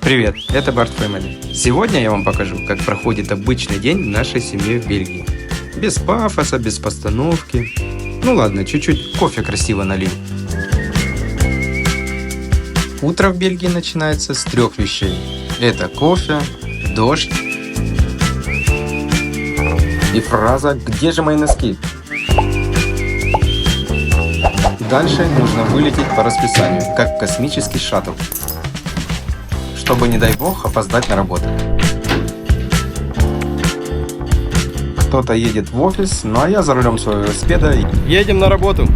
Привет, это Барт Family. Сегодня я вам покажу, как проходит обычный день в нашей семье в Бельгии. Без пафоса, без постановки. Ну ладно, чуть-чуть кофе красиво налил. Утро в Бельгии начинается с 3 вещей. Это кофе, дождь и фраза «Где же мои носки?». Дальше нужно вылететь по расписанию, как космический шаттл, чтобы, не дай бог, опоздать на работу. Кто-то едет в офис, ну а я за рулем своего велосипеда едем на работу.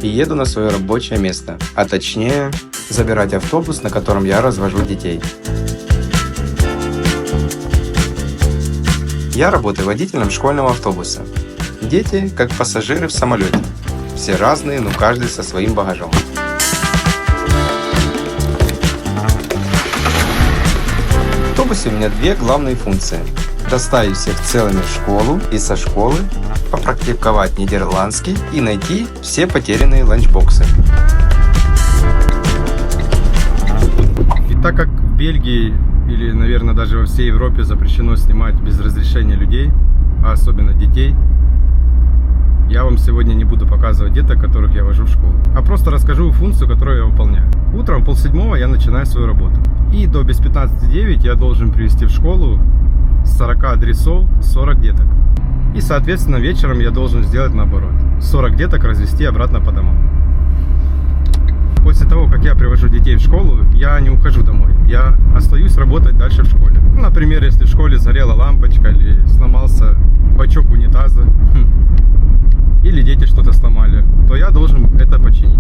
И еду на свое рабочее место, а точнее забирать автобус, на котором я развожу детей. Я работаю водителем школьного автобуса. Дети как пассажиры в самолете. Все разные, но каждый со своим багажом. В автобусе у меня две главные функции. Доставить всех целыми в школу и со школы, попрактиковать нидерландский и найти все потерянные ланчбоксы. И так как в Бельгии или, наверное, даже во всей Европе запрещено снимать без разрешения людей, а особенно детей, я вам сегодня не буду показывать деток, которых я вожу в школу, а просто расскажу функцию, которую я выполняю. Утром в 6:30 я начинаю свою работу. И до без 15:09 я должен привести в школу с 40 адресов 40 деток. И, соответственно, вечером я должен сделать наоборот. 40 деток развести обратно по домам. После того, как я привожу детей в школу, я не ухожу домой. Я остаюсь работать дальше в школе. Например, если в школе сгорела лампочка или сломался бачок унитаза, или дети что-то сломали, то я должен это починить.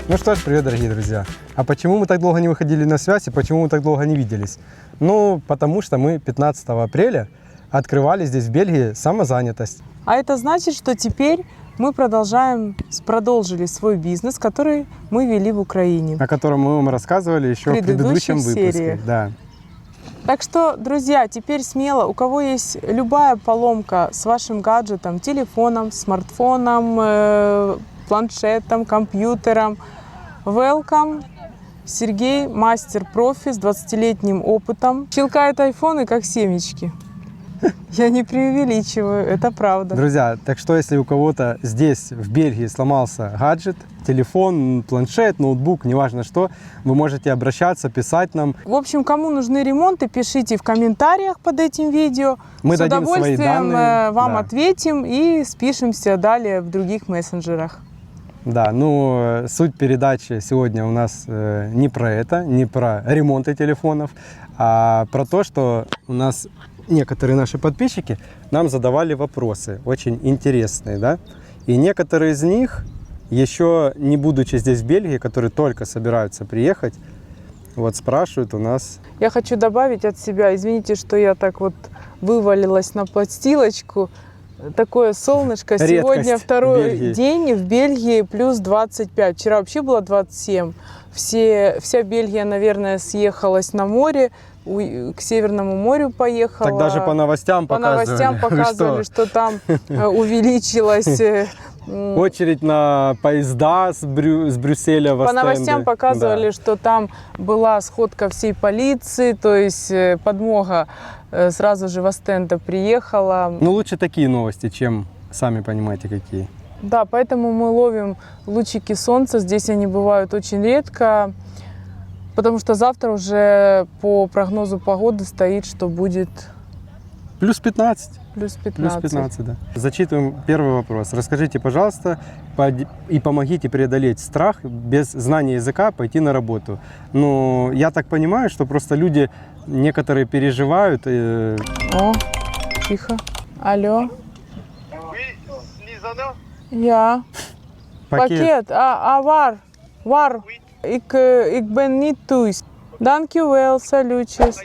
Ну что ж, привет, дорогие друзья! А почему мы так долго не выходили на связь и почему мы так долго не виделись? Ну, потому что мы 15 апреля открывали здесь в Бельгии самозанятость. А это значит, что теперь мы продолжили свой бизнес, который мы вели в Украине. О котором мы вам рассказывали еще в предыдущем выпуске. Серии. Да. Так что, друзья, теперь смело, у кого есть любая поломка с вашим гаджетом, телефоном, смартфоном, планшетом, компьютером, welcome. Сергей, мастер-профи с 20-летним опытом. Щелкает айфоны, как семечки. Я не преувеличиваю, это правда. Друзья, так что если у кого-то здесь, в Бельгии, сломался гаджет, телефон, планшет, ноутбук, неважно что, вы можете обращаться, писать нам. В общем, кому нужны ремонты, пишите в комментариях под этим видео. Мы с удовольствием вам да. ответим и спишемся далее в других мессенджерах. Да, ну суть передачи сегодня у нас не про это, не про ремонты телефонов, а про то, что у нас некоторые наши подписчики нам задавали вопросы, очень интересные, да, и некоторые из них, еще не будучи здесь в Бельгии, которые только собираются приехать, вот спрашивают у нас. Я хочу добавить от себя, извините, что я так вот вывалилась на подстилочку. Такое солнышко. Редкость. Сегодня второй день в Бельгии плюс 25. Вчера вообще было 27. Вся Бельгия, наверное, съехалась на море, к Северному морю поехала. Так даже по новостям показывали, что там увеличилась очередь на поезда с Брюсселя в Остенде. По новостям показывали, да, что там была сходка всей полиции, то есть подмога сразу же в Остенде приехала. Ну, лучше такие новости, чем сами понимаете какие. Да, поэтому мы ловим лучики солнца. Здесь они бывают очень редко, потому что завтра уже по прогнозу погоды стоит, что будет... Плюс 15. Плюс 15. Плюс 15, да. Зачитываем первый вопрос. Расскажите, пожалуйста, и помогите преодолеть страх без знания языка пойти на работу. Ну, я так понимаю, что просто люди некоторые переживают. О, тихо. Алло. Ja. Pakket. Waar? Ik ben niet thuis. Dankjewel, салютjes.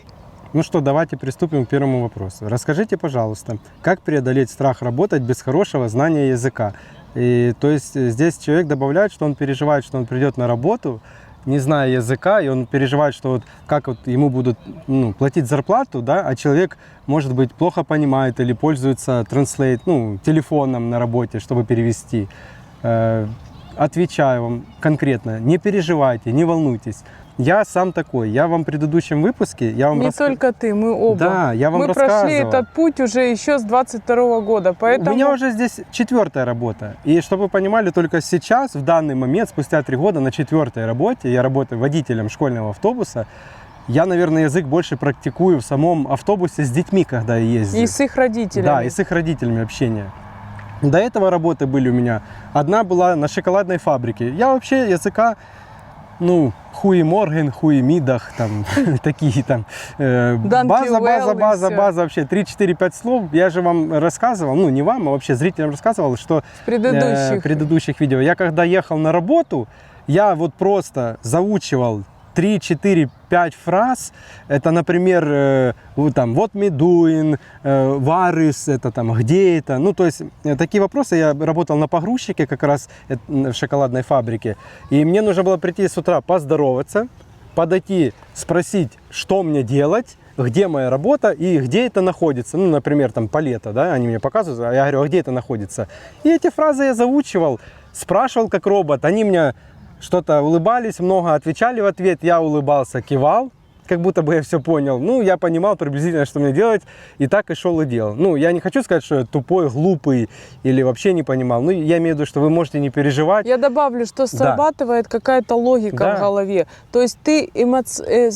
Ну что, давайте приступим к первому вопросу. Расскажите, пожалуйста, как преодолеть страх работать без хорошего знания языка? И, то есть здесь человек добавляет, что он переживает, что он придет на работу не зная языка, и он переживает, что вот как вот ему будут платить зарплату, да, а человек, может быть, плохо понимает или пользуется Translate, телефоном на работе, чтобы перевести. Отвечаю вам конкретно, не переживайте, не волнуйтесь. Я сам такой. Я вам в предыдущем выпуске... Не только ты, мы оба. Да, я вам мы рассказывал. прошли этот путь уже еще с 22 года, поэтому... У меня уже здесь 4-я работа. И чтобы вы понимали, только сейчас, в данный момент, спустя 3 года, на 4-й работе, я работаю водителем школьного автобуса, я, наверное, язык больше практикую в самом автобусе с детьми, когда я езжу. И с их родителями. Да, и с их родителями общение. До этого работы были у меня. Одна была на шоколадной фабрике. Я вообще языка... хуи морген, хуи мидах, там, такие там, база, вообще 3-4-5 слов. Я же вам рассказывал, не вам, а вообще зрителям рассказывал, что в предыдущих видео. Я когда ехал на работу, я вот просто заучивал 3-4-5 фраз. Это, например, вот me doing, where это там, где это. То есть такие вопросы. Я работал на погрузчике как раз в шоколадной фабрике. И мне нужно было прийти с утра поздороваться, подойти, спросить, что мне делать, где моя работа и где это находится. Например, там палета, да, они мне показывают, а я говорю, а где это находится? И эти фразы я заучивал, спрашивал как робот, они мне что-то улыбались, много отвечали в ответ, я улыбался, кивал, как будто бы я все понял. Я понимал приблизительно, что мне делать, и так и шел и делал. Я не хочу сказать, что я тупой, глупый или вообще не понимал. Я имею в виду, что вы можете не переживать. Я добавлю, что срабатывает какая-то логика в голове. То есть ты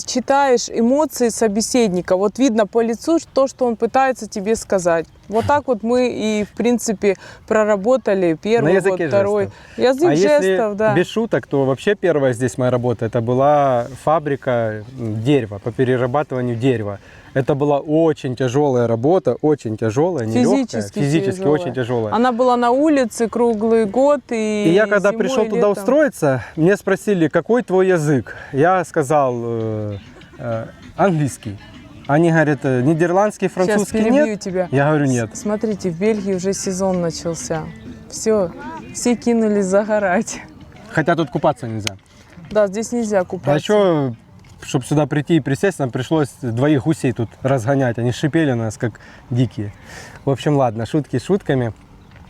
читаешь эмоции собеседника. Вот видно по лицу то, что он пытается тебе сказать. Вот так вот мы и, в принципе, проработали первый год, второй. Язык жестов, да. Без шуток, то вообще первая здесь моя работа, это была фабрика дерева, по перерабатыванию дерева. Это была очень тяжелая работа, очень тяжелая, нелегкая, физически очень тяжелая. Она была на улице круглый год. И я когда пришел туда устроиться, мне спросили, какой твой язык? Я сказал английский. Они говорят, нидерландский, французский нет? Сейчас тебя. Я говорю, нет. Смотрите, в Бельгии уже сезон начался. Все кинулись загорать. Хотя тут купаться нельзя. Да, здесь нельзя купаться. А еще, чтобы сюда прийти и присесть, нам пришлось 2 гусей тут разгонять. Они шипели на нас, как дикие. В общем, ладно, шутки шутками.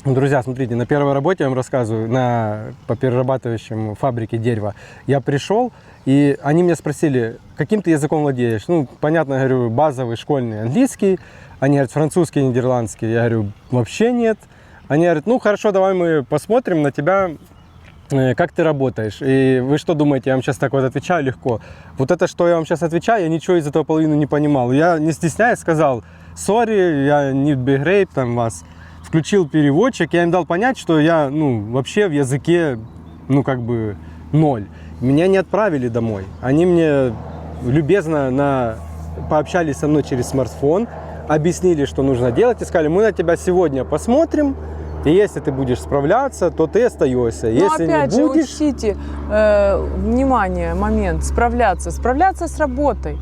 Друзья, смотрите, на первой работе, я вам рассказываю, по перерабатывающему фабрике дерева, я пришел, и они меня спросили, каким ты языком владеешь? Понятно, я говорю, базовый школьный английский. Они говорят, французский, нидерландский. Я говорю, вообще нет. Они говорят, хорошо, давай мы посмотрим на тебя, как ты работаешь. И вы что думаете, я вам сейчас так вот отвечаю легко? Вот это, что я вам сейчас отвечаю, я ничего из этого половину не понимал. Я, не стесняясь, сказал, sorry, я не begreep там вас. Включил переводчик, я им дал понять, что я, вообще в языке, ноль. Меня не отправили домой. Они мне любезно пообщались со мной через смартфон, объяснили, что нужно делать, и сказали, мы на тебя сегодня посмотрим, и если ты будешь справляться, то ты остаешься. Если опять не будешь... же, учтите, внимание, момент, справляться с работой.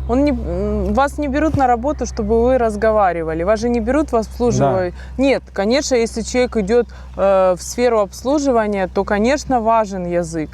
Вас не берут на работу, чтобы вы разговаривали. Вас же не берут в обслуживание. Да. Нет, конечно, если человек идет в сферу обслуживания, то, конечно, важен язык.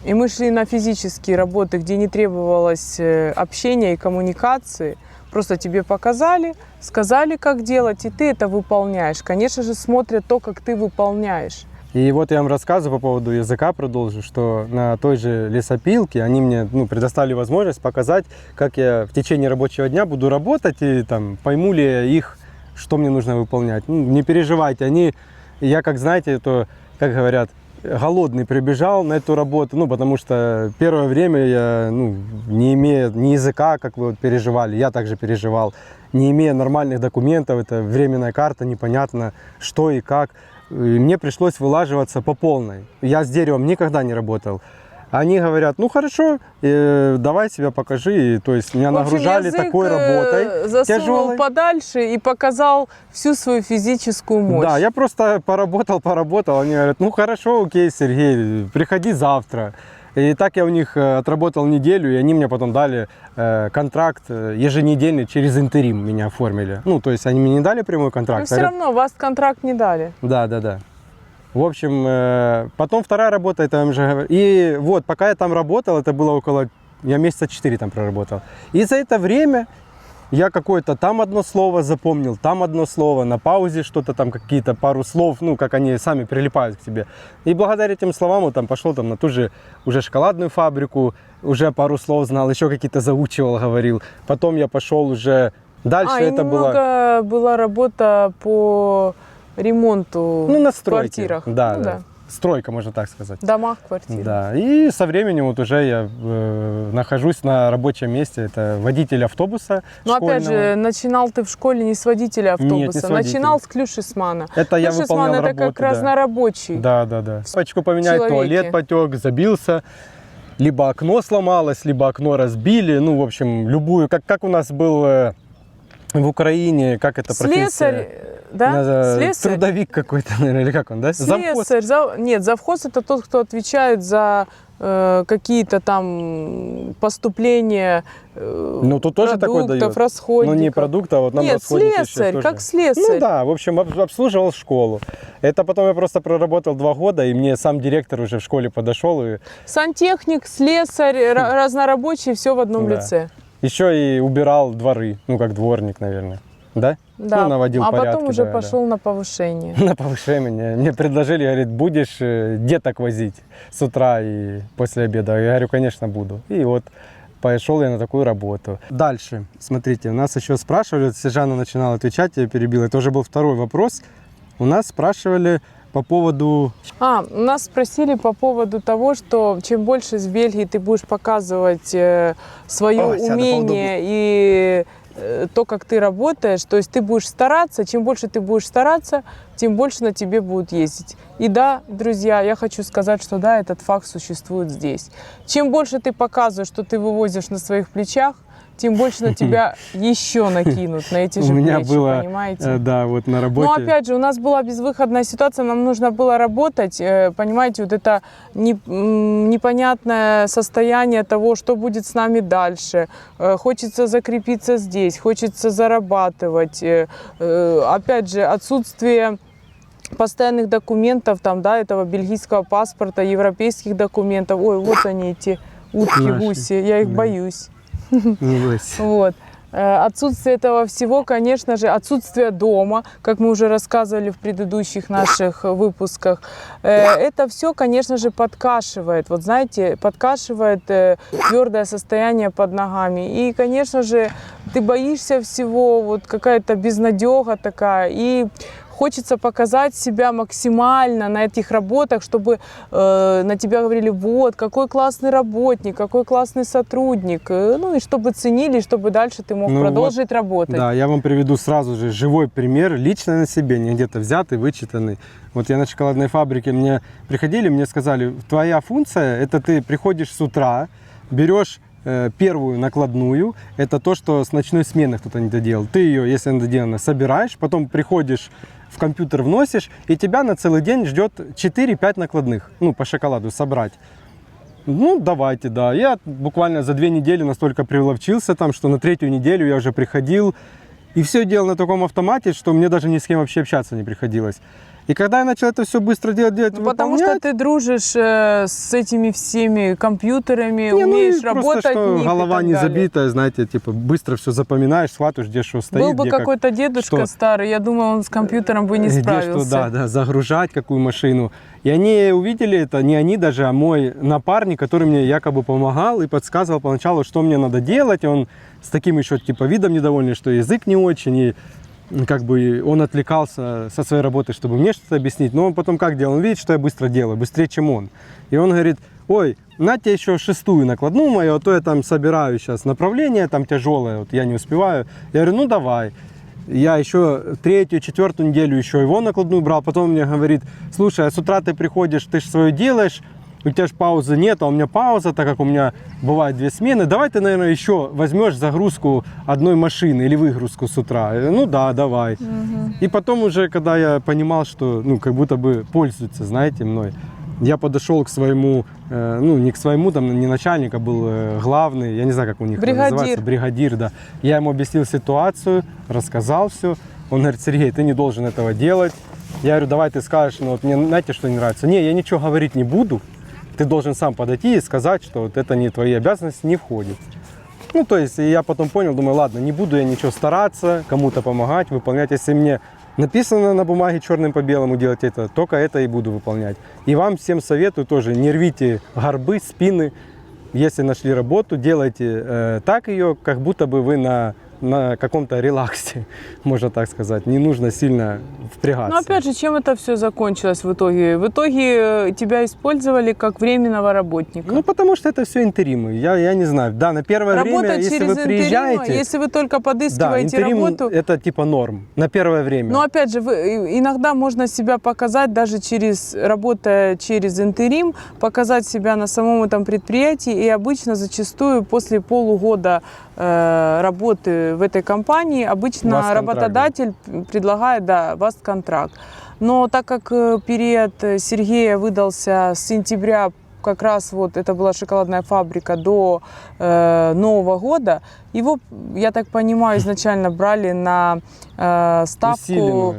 И мы шли на физические работы, где не требовалось общения и коммуникации. Просто тебе показали, сказали, как делать, и ты это выполняешь. Конечно же, смотрят то, как ты выполняешь. И вот я вам рассказываю по поводу языка, продолжу, что на той же лесопилке они мне предоставили возможность показать, как я в течение рабочего дня буду работать и пойму ли я их, что мне нужно выполнять. Не переживайте, я как знаете, то, как говорят, голодный прибежал на эту работу, потому что первое время я, не имея ни языка, как вы переживали, я также переживал, не имея нормальных документов, это временная карта, непонятно что и как. И мне пришлось вылаживаться по полной. Я с деревом никогда не работал. Они говорят, хорошо, давай себя покажи. И, то есть меня нагружали такой работой засунул тяжелой. Подальше и показал всю свою физическую мощь. Да, я просто поработал. Они говорят, хорошо, окей, Сергей, приходи завтра. И так я у них отработал неделю, и они мне потом дали контракт еженедельный, через интерим меня оформили. То есть они мне не дали прямой контракт. Но все равно вас контракт не дали. Да. В общем, потом вторая работа, это я вам уже говорил. И вот, пока я там работал, это было около, я месяца 4 там проработал. И за это время я какое-то там одно слово запомнил, там одно слово, на паузе что-то там, какие-то пару слов, ну, как они сами прилипают к тебе. И благодаря этим словам вот там пошел там на ту же уже шоколадную фабрику, уже пару слов знал, еще какие-то заучивал, говорил. Потом я пошел уже дальше, это было... была работа по ремонту Ну, на в стройке. квартирах. Да, Ну да. Стройка, можно так сказать. В домах, квартирах. Да, и со временем вот уже я нахожусь на рабочем месте, это водитель автобуса Но опять школьного. же, начинал ты в школе не с водителя автобуса, Нет, не с водителя. начинал с клюшисмана. Это я Клюшисман выполнял это работу, как разнорабочий. Да, да, да. Пачку поменять, человеке. туалет потек, забился, либо окно сломалось, либо окно разбили, ну, в общем, любую, как у нас был в Украине, как это профессия? Слесарь, да? Слесарь? Трудовик какой-то, наверное, или как он, да? Завхоз. Слесарь. Нет, завхоз это тот, кто отвечает за какие-то там поступления Ну, тут тоже такой продуктов, дает. расходников. Ну, не продукта, а вот нам Нет, расходники еще слесарь, тоже. как слесарь. Ну да, в общем, обслуживал школу. Это потом я просто проработал 2 года, и мне сам директор уже в школе подошел и Сантехник, слесарь, разнорабочий, все в одном Да. лице. еще и убирал дворы, ну, как дворник, наверное. Да? Да. Ну, наводил а порядки. потом уже да, пошел на повышение. да. На повышение. Мне предложили, говорит, будешь деток возить с утра и после обеда. Я говорю, конечно, буду. И вот пошел я на такую работу. Дальше, смотрите, у нас еще спрашивали, вот Снежана начинала отвечать, я перебил. Это уже был второй вопрос. У нас спрашивали по поводу... Нас спросили по поводу того, что чем больше в Бельгии ты будешь показывать свое Ой, сяду умение и то, как ты работаешь, то есть ты будешь стараться, чем больше ты будешь стараться, тем больше на тебе будут ездить. И да, друзья, я хочу сказать, что да, этот факт существует здесь. Чем больше ты показываешь, что ты вывозишь на своих плечах, тем больше на тебя еще накинут, на эти же У меня плечи, было, понимаете? да, вот на работе... Но опять же, у нас была безвыходная ситуация, нам нужно было работать, понимаете, вот это непонятное состояние того, что будет с нами дальше. Хочется закрепиться здесь, хочется зарабатывать. Опять же, отсутствие постоянных документов, там, да, этого бельгийского паспорта, европейских документов. Ой, вот они, эти утки, Наши. гуси, я их Да. боюсь. Не бойся. Вот. Отсутствие этого всего, конечно же, отсутствие дома, как мы уже рассказывали в предыдущих наших выпусках, это все, конечно же, подкашивает. Вот знаете, подкашивает твердое состояние под ногами. И, конечно же, ты боишься всего, вот какая-то безнадега такая. И хочется показать себя максимально на этих работах, чтобы на тебя говорили, вот, какой классный работник, какой классный сотрудник. Ну и чтобы ценили, чтобы дальше ты мог Ну продолжить работать. Да, я вам приведу сразу же живой пример, лично на себе, не где-то взятый, вычитанный. Вот я на шоколадной фабрике, мне приходили, мне сказали, твоя функция, это ты приходишь с утра, берешь первую накладную, это то, что с ночной смены кто-то не доделал. Ты ее, если она доделана, собираешь, потом приходишь в компьютер, вносишь, и тебя на целый день ждет 4-5 накладных, ну, по шоколаду собрать. Ну, давайте, да. Я буквально за 2 недели настолько приловчился там, что на 3-ю неделю я уже приходил, и все делал на таком автомате, что мне даже ни с кем вообще общаться не приходилось. И когда я начал это все быстро делать, Ну, потому что ты дружишь с этими всеми компьютерами, умеешь работать просто, что в них и голова так не далее. забитая, знаете, типа быстро все запоминаешь, схватываешь, где что стоит. Был бы где как- какой-то дедушка что. старый, я думаю, он с компьютером бы не где справился. что, да, загружать какую машину. И они увидели это, не они даже, а мой напарник, который мне якобы помогал и подсказывал поначалу, что мне надо делать. И он с таким еще типа видом недовольный, что язык не очень, и как бы он отвлекался со своей работы, чтобы мне что-то объяснить. Но он потом как делал? Он видит, что я быстро делаю, быстрее, чем он. И он говорит, ой, на тебе еще 6-ю накладную мою, а то я там собираю сейчас направление, там тяжелое, вот я не успеваю. Я говорю, ну давай. Я еще 3-ю, 4-ю неделю еще его накладную брал, потом он мне говорит, слушай, а с утра ты приходишь, ты же свое делаешь, у тебя же паузы нет, а у меня пауза, так как у меня бывает 2 смены, давай ты, наверное, еще возьмешь загрузку одной машины или выгрузку с утра. Я говорю, ну да, давай. И потом уже, когда я понимал, что, ну, как будто бы пользуются, знаете, мной, я подошел к своему, ну, не к своему, там, не начальник, а был главный, я не знаю, как у них это Бригадир. называется, бригадир, да. Я ему объяснил ситуацию, рассказал все. Он говорит, Сергей, ты не должен этого делать. Я говорю, давай ты скажешь, ну вот мне, знаете, что не нравится? Не, я ничего говорить не буду. Ты должен сам подойти и сказать, что вот это не твои обязанности, не входит. Ну, то есть я потом понял, думаю, ладно, не буду я ничего стараться, кому-то помогать, выполнять. Если мне написано на бумаге черным по белому делать это, только это и буду выполнять. И вам всем советую тоже, не рвите горбы, спины. Если нашли работу, делайте так ее, как будто бы вы на каком-то релаксе, можно так сказать. Не нужно сильно впрягаться. Но опять же, чем это все закончилось в итоге? В итоге тебя использовали как временного работника. Ну, потому что это все интеримы. Я не знаю. Да, на первое Работать время, если через вы приезжаете... интерим, если вы только Да, подыскиваете интерим работу. это типа норм. На первое время. Но опять же, иногда можно себя показать даже работая через интерим, показать себя на самом этом предприятии. И обычно зачастую после полугода работы в этой компании обычно работодатель предлагает, да, вас контракт. Но так как период Сергея выдался с сентября, как раз вот это была шоколадная фабрика, до Нового года, его, я так понимаю, изначально брали на ставку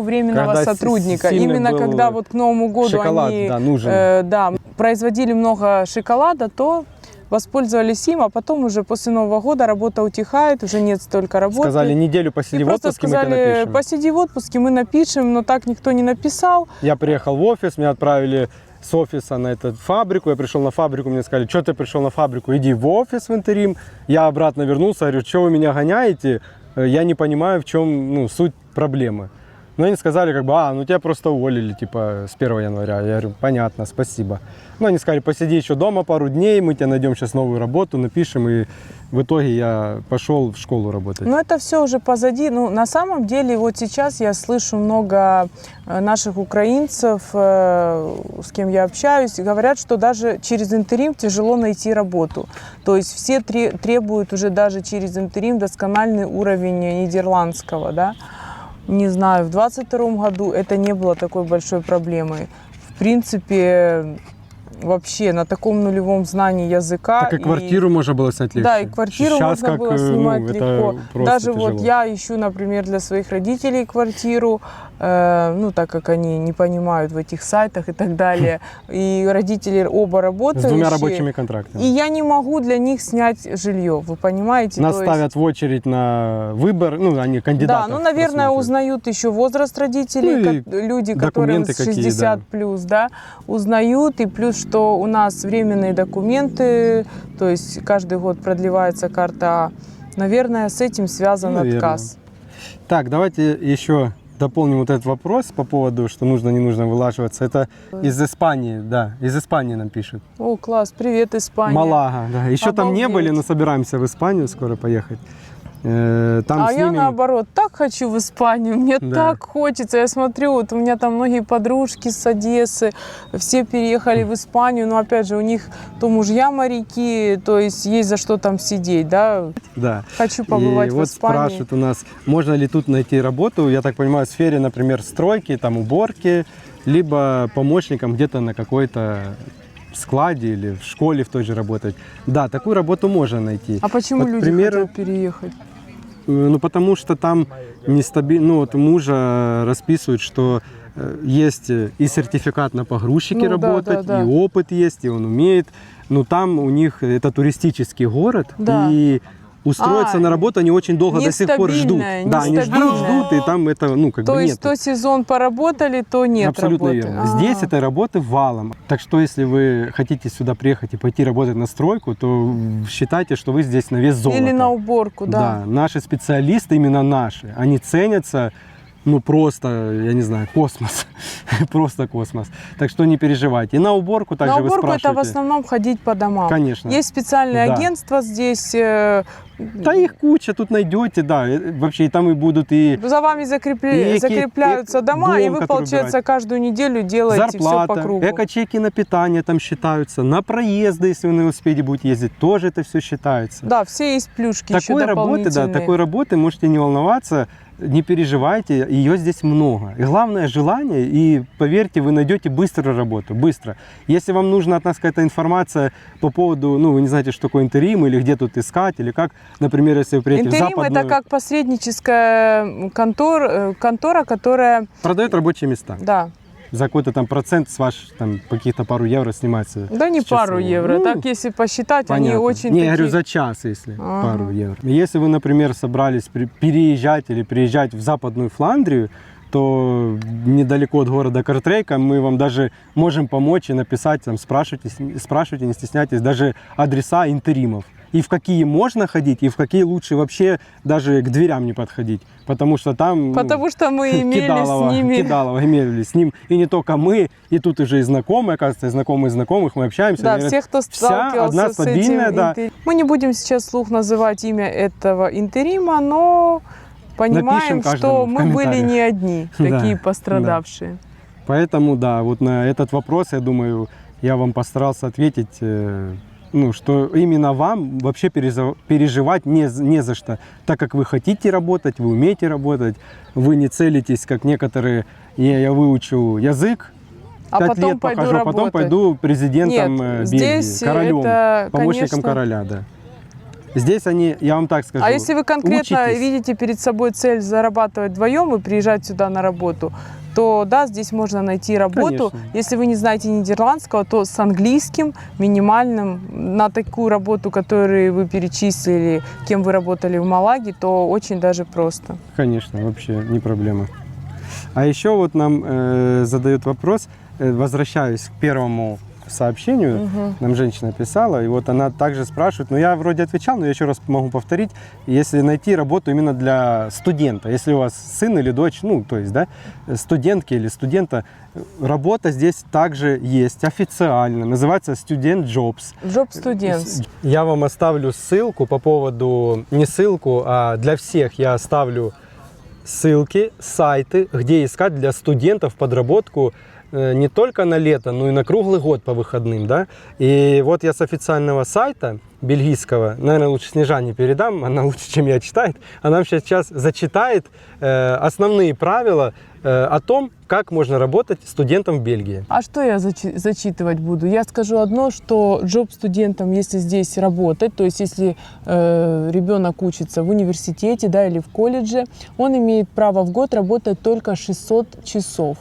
временного когда сотрудника. сильный Именно был когда вот к Новому году шоколад, они да, нужен. производили много шоколада, то воспользовались им, а потом уже после Нового года работа утихает, уже нет столько работы. Сказали, неделю посиди И в просто отпуске, мы тебе сказали, напишем. посиди в отпуске, мы напишем, но так никто не написал. Я приехал в офис, меня отправили с офиса на эту фабрику, я пришел на фабрику, мне сказали, что ты пришел на фабрику, иди в офис в интерим. Я обратно вернулся, говорю, что вы меня гоняете, я не понимаю, в чем суть проблемы. Но они сказали, ну тебя просто уволили, типа, с 1 января. Я говорю, понятно, спасибо. Но они сказали, посиди еще дома пару дней, мы тебе найдем сейчас новую работу, напишем. И в итоге я пошел в школу работать. Но это все уже позади. Ну, на самом деле, вот сейчас я слышу много наших украинцев, с кем я общаюсь, говорят, что даже через интерим тяжело найти работу. То есть все требуют уже даже через интерим доскональный уровень нидерландского, да. Не знаю, в 2022 году это не было такой большой проблемой. В принципе, вообще на таком нулевом знании языка. Так и квартиру можно было снять легче. Да, и квартиру сейчас можно было снимать легко. Даже тяжело. вот я ищу, например, для своих родителей квартиру, так как они не понимают в этих сайтах и так далее. И родители оба работающие. С 2 рабочими контрактами. И я не могу для них снять жилье, вы понимаете? Нас ставят в очередь на выбор, они кандидаты. Да, наверное, узнают еще возраст родителей, люди, которым 60 плюс, да, узнают, и плюс, что у нас временные документы, то есть каждый год продлевается карта А. Наверное, с этим связан отказ. Так, давайте еще дополним вот этот вопрос по поводу, что нужно, не нужно вылаживаться. Это из Испании, да, из Испании нам пишут. О, класс, привет, Испания. Малага, да. Еще там не Обалдеть. были, но собираемся в Испанию скоро поехать. Там я наоборот, так хочу в Испанию, мне Да. так хочется. Я смотрю, вот у меня там многие подружки с Одессы, все переехали в Испанию, но опять же у них то мужья моряки, то есть есть за что там сидеть, да. Да. Хочу побывать И в вот Испании. спрашивают у нас, можно ли тут найти работу, я так понимаю, в сфере, например, стройки, там уборки, либо помощником где-то на какой-то складе или в школе в той же работать. Да, такую работу можно найти. А почему Вот, люди пример, хотят переехать? потому что там нестабильно, вот мужа расписывают, что есть и сертификат на погрузчике работать, да. и опыт есть, и он умеет. Но там у них это туристический город, Да. и устроиться на работу они очень долго до сих пор ждут. нестабильная, Да, они ждут, и там это, То бы есть нет. то сезон поработали, то нет Абсолютно работы. верно. Здесь этой работы валом. Так что, если вы хотите сюда приехать и пойти работать на стройку, то считайте, что вы здесь на вес золота. Или на уборку, да. Да, наши специалисты, именно наши, они ценятся, просто, я не знаю, космос. Просто космос. Так что не переживайте. И на уборку также На вы уборку спрашиваете. это в основном ходить по домам. Конечно. Есть специальные Да. агентства здесь. Да их куча, тут найдете, да. Вообще и там и будут и За вами закрепляются дома, и дом, вы, который получается, убирать. каждую неделю делаете все по зарплата, кругу. эко-чеки на питание там считаются, на проезды, если вы на велосипеде будете ездить, тоже это все считается. Да, все есть плюшки еще Такой работы, дополнительные. такой работы можете не волноваться. не переживайте, ее здесь много. И главное желание, и поверьте, вы найдете быстро работу, быстро. Если вам нужна от нас какая-то информация по поводу, ну, вы не знаете, что такое интерим, или где тут искать, или как, например, если вы приедете в Интерим западную... это как посредническая контора, которая... Продает рабочие места. Да. За какой-то там процент с ваших там каких-то пару евро снимается. Да не с пару часового. евро, Ну, так если посчитать, они понятно. очень Не, я такие... говорю за час, если Ага. пару евро. Если вы, например, собрались переезжать или приезжать в Западную Фландрию, то недалеко от города Кортрейка мы вам даже можем помочь и написать, там, спрашивайте, не стесняйтесь, даже адреса интеримов. И в какие можно ходить, и в какие лучше вообще даже к дверям не подходить. Потому что там... Потому что мы имели с ними... Кидалова имели с ним. И не только мы, и тут уже и знакомые, оказывается, и знакомые знакомых, мы общаемся. Да, Они все, кто вся сталкивался одна с стабильная, этим да. Мы не будем сейчас вслух называть имя этого интерима, но понимаем, Напишем что каждому в мы были комментариях. не одни, Да, такие пострадавшие. Поэтому, да, вот на этот вопрос, я думаю, я вам постарался ответить, ну, что именно вам вообще переживать не за что, так как вы хотите работать, вы умеете работать, вы не целитесь, как некоторые, я выучу язык, А 5 потом лет пойду покажу, а работать. потом пойду президентом Нет, Бельгии, здесь королем, это, помощником конечно... короля, да. Здесь они, я вам так скажу, А если вы конкретно учитесь. видите перед собой цель зарабатывать вдвоем и приезжать сюда на работу, то да, здесь можно найти работу. Конечно. Если вы не знаете нидерландского, то с английским минимальным на такую работу, которую вы перечислили, кем вы работали в Малаге, то очень даже просто. Конечно, вообще не проблема. А еще вот нам задают вопрос, возвращаюсь к первому сообщению, нам женщина писала, и вот она также спрашивает, я вроде отвечал, но я еще раз могу повторить, если найти работу именно для студента, если у вас сын или дочь, ну, то есть, да, студентки или студента, работа здесь также есть официально, называется Student Jobs. Job Students. Я вам оставлю ссылку по поводу, не ссылку, а для всех я оставлю ссылки, сайты, где искать для студентов подработку не только на лето, но и на круглый год по выходным, да. И вот я с официального сайта бельгийского, наверное, лучше Снежане передам, она лучше, чем я читает, она сейчас зачитает основные правила о том, как можно работать студентом в Бельгии. А что я зачитывать буду? Я скажу одно, что джоб-студентам, если здесь работать, то есть если ребенок учится в университете, да, или в колледже, он имеет право в год работать только 600 часов.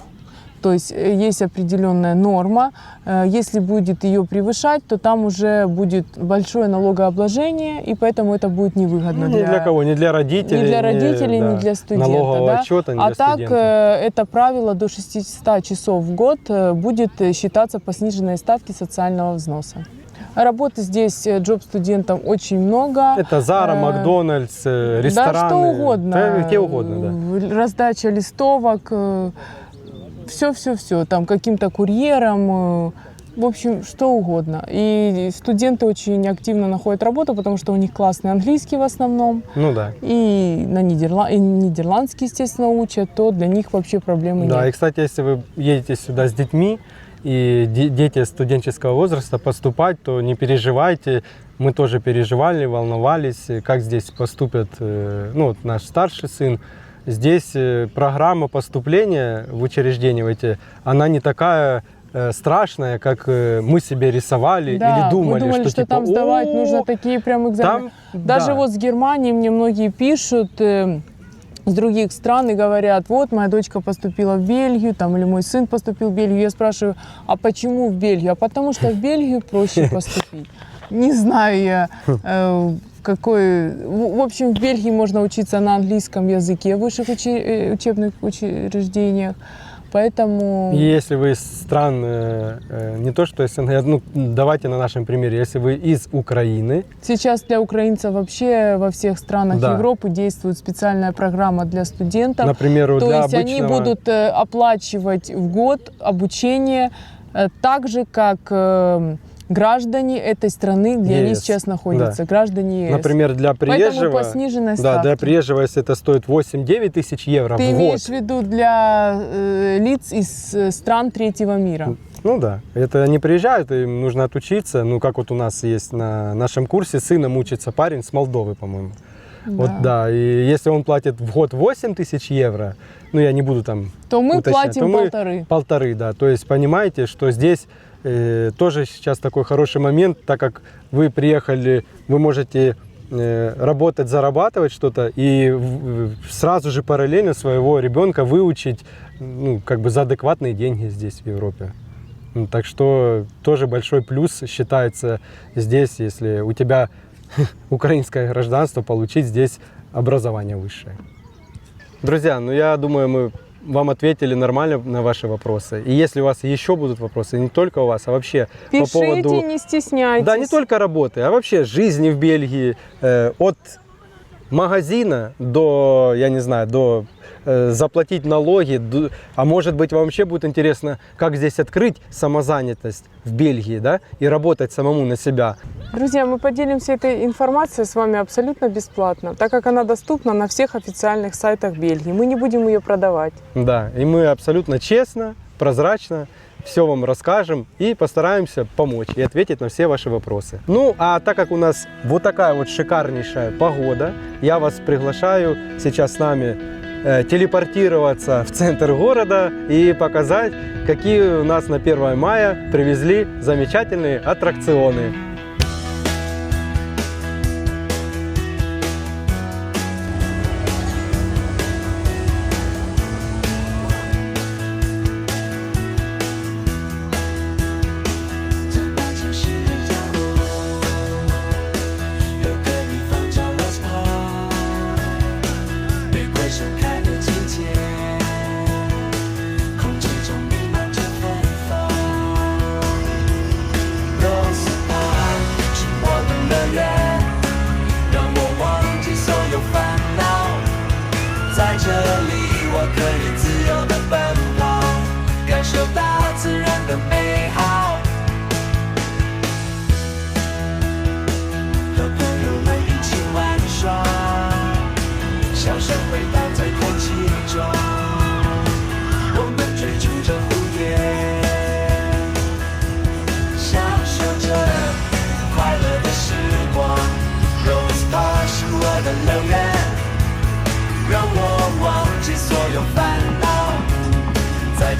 То есть есть определенная норма. Если будет ее превышать, то там уже будет большое налогообложение, и поэтому это будет невыгодно. Ни для кого, ни для родителей, ни для родителей, ни для студента. Налогового да? отчета, ни а для так студента. это правило до 600 часов в год будет считаться по сниженной ставке социального взноса. Работы здесь джоб-студентам очень много. Это Зара, Макдональдс, рестораны. Да, что угодно. Да, где угодно, да. Раздача листовок, все, там каким-то курьером, в общем, что угодно. И студенты очень активно находят работу, потому что у них классный английский в основном. Ну да. И на нидерландский, естественно, учат, то для них вообще проблемы нет. Да, и, кстати, если вы едете сюда с детьми, и дети студенческого возраста поступать, то не переживайте. Мы тоже переживали, волновались, как здесь поступят, ну, вот наш старший сын. Здесь программа поступления в учреждения эти, она не такая страшная, как мы себе рисовали да, или думали, мы думали, что типа, там сдавать нужно такие прям экзамены. Даже да. вот с Германии мне многие пишут с других стран и говорят, вот моя дочка поступила в Бельгию, там, или мой сын поступил в Бельгию. Я спрашиваю, а почему в Бельгию? А потому что в Бельгию проще поступить. Не знаю я, какой... В общем, в Бельгии можно учиться на английском языке в высших учебных учреждениях. Поэтому... Если вы из стран, не то что СНГ, ну давайте на нашем примере, если вы из Украины. Сейчас для украинцев вообще во всех странах Да. Европы действует специальная программа для студентов. Например, То для есть они обычного... будут оплачивать в год обучение так же, как граждане этой страны, где они ЕС. сейчас находятся, Да. граждане ЕС. Например, для приезжего... Поэтому по сниженной Да, ставке. для приезжего, если это стоит 8-9 тысяч евро Ты в имеешь год. в виду для лиц из стран третьего мира? Ну да, это они приезжают, им нужно отучиться. Ну как вот у нас есть на нашем курсе, сыном учится парень с Молдовы, по-моему. Вот да, и если он платит в год 8 тысяч евро, ну я не буду там То мы уточнять, платим то мы 1,5. 1,5, да. То есть понимаете, что здесь тоже сейчас такой хороший момент, так как вы приехали, вы можете работать, зарабатывать что-то и сразу же параллельно своего ребенка выучить, ну, как бы за адекватные деньги здесь, в Европе. Ну, так что тоже большой плюс считается здесь, если у тебя украинское гражданство, получить здесь образование высшее. Друзья, ну я думаю, мы вам ответили нормально на ваши вопросы. И если у вас еще будут вопросы, не только у вас, а вообще Пишите, по поводу... не стесняйтесь. Да, не только работы, а вообще жизни в Бельгии, от магазина до, я не знаю, до заплатить налоги, а может быть вам вообще будет интересно, как здесь открыть самозанятость в Бельгии, да, и работать самому на себя. Друзья, мы поделимся этой информацией с вами абсолютно бесплатно, так как она доступна на всех официальных сайтах Бельгии. Мы не будем ее продавать. Да, и мы абсолютно честно, прозрачно все вам расскажем и постараемся помочь и ответить на все ваши вопросы. Ну, а так как у нас вот такая вот шикарнейшая погода, я вас приглашаю сейчас с нами телепортироваться в центр города и показать, какие у нас на 1 мая привезли замечательные аттракционы.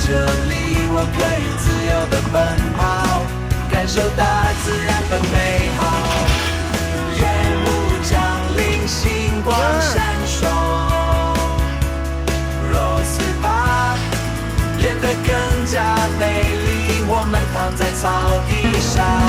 这里我可以自由地奔跑，感受大自然的美好。夜幕降临，星光闪烁 ，Rose Park 变得更加美丽。我们躺在草地上。